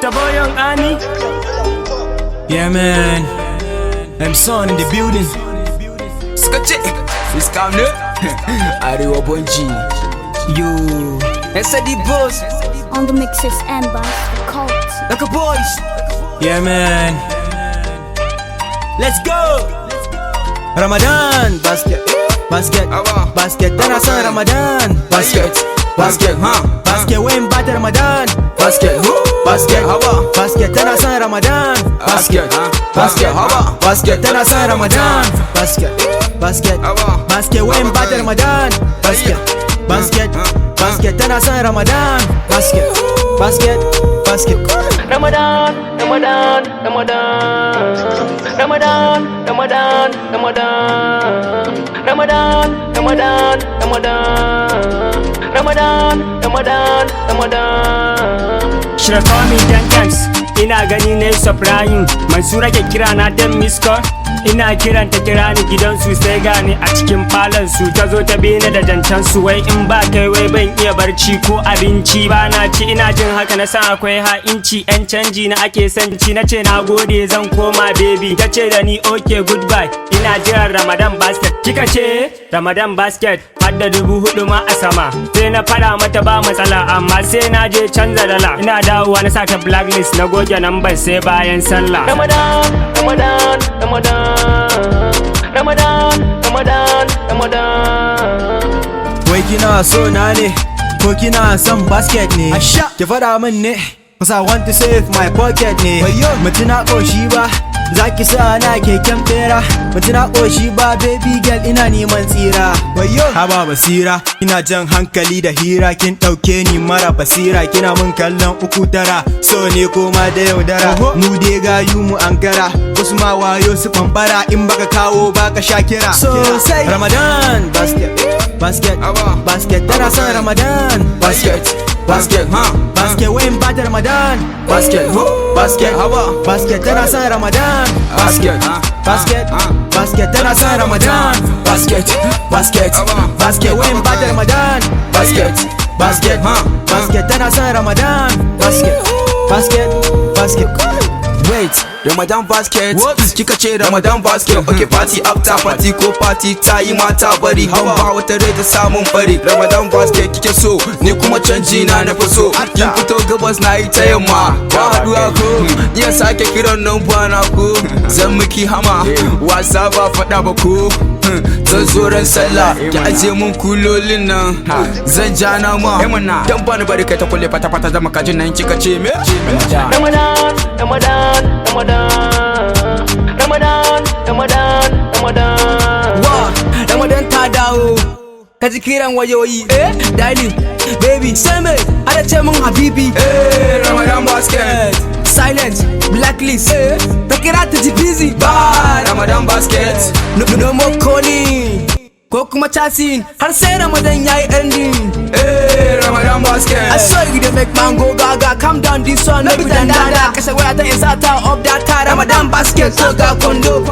your boy Young Annie. Yeah, man. I'm son in the building. Scotch it's coming. Ariwa Bonji. You. SD boss. On the mixes and bass, the cults. Like a boys. Yeah, man. Let's go. Ramadan basket. Basket. Basket. Tana san Ramadan. Basket. Basket. Basket. When bad Ramadan. Basket. Basket. Basket. Tana san Ramadan. Basket. Basket. Basket. Tana san Ramadan. Basket. Basket. Basket. When bad Ramadan. Basket. Basket. Basket. Tana san Ramadan. Basket. Basket. Basket. Ramadan, Ramadan, Ramadan, Ramadan, Ramadan, Ramadan, Ramadan, Ramadan, Ramadan, Ramadan, Ramadan, Ramadan. Should I call me 10 times? Ina gani ne surprising. Masu rake kira na dan miska. Ina kiran ta kira ni gidansu sai gani a cikin falon su. Ta zo ta bini da jantan su. Wai in ba kai wai ban iya barci ko abinci ba na ci. Ina jin haka na san akwai ha'inci. Yan canji na ake son ci. Na ce na gode zan koma baby. Ta ce da ni okay goodbye. Ina jiran Ramadan basket. Kika ce Ramadan basket har da 4,000 ma a sama. Sai na fada mata ba matsala amma sai na je canza dala. Ina dawowa na saka blacklist na goge number sai bayan sallah. Ramadan, Ramadan, Ramadan, Ramadan, Ramadan, Ramadan. Wai kina so na ne ko kina son basket ne? Ki fada min ne, cause I want to save my pocket ne. Mutuna koshi ba, zaki sa na keken bera. Mutuna koshi ba, baby girl ina neman tsira. Haba basira, ina jan hankali da hira. Kin dauke ni mara basira, kina mun kallon uku tara. So ne koma da yaudara, mu dai gayu mu ankara. Wasu ma wayo su bambara, in baka kawo baka sha kira. Sosai Ramadan basket. Basket, basket, tana san Ramadan. Basket, basket, basket, when bad Ramadan. Basket, basket, basket, tana san Ramadan. Basket, basket, basket, tana san Ramadan. Basket, basket, basket, when bad Ramadan. Basket, basket, basket, tana san Ramadan. Basket, basket, basket. Wait, Ramadan basket. Kika ce Ramadan basket. Okay, party after party ko party ta yi mata bari. Don ba wata rai ta samun bari. Ramadan basket kike so, ni kuma canji na fi so. Kin fito gabas na yi ta yamma. Ba haduwa ko, iya sake kiran number na ko. Zan miki hama, wasa ba faɗa ba ko. Zan zo ran sallah, ki aje mun kulolin nan. Zan ja na ma, dan bani bari kai ta kulle fata fata zama kajin nan kika ce me? Ramadan, Ramadan, Ramadan, Ramadan, Ramadan, Ramadan. Wa, Ramadan ta dawo. Ka ji kiran wayoyi, darling, baby, say me, ada ce mun habibi. Ramadan basket. Silent, blacklist, ta kira ta ji busy. Ba, Ramadan basket. No more calling. Ko kuma chatting, har sai Ramadan yayi ending. Ramadan basket. I saw you dey make man go gaga. Calm down, this one no be dandada. Kasa waya ta insata of that time. Ramadan basket, so ga kondo.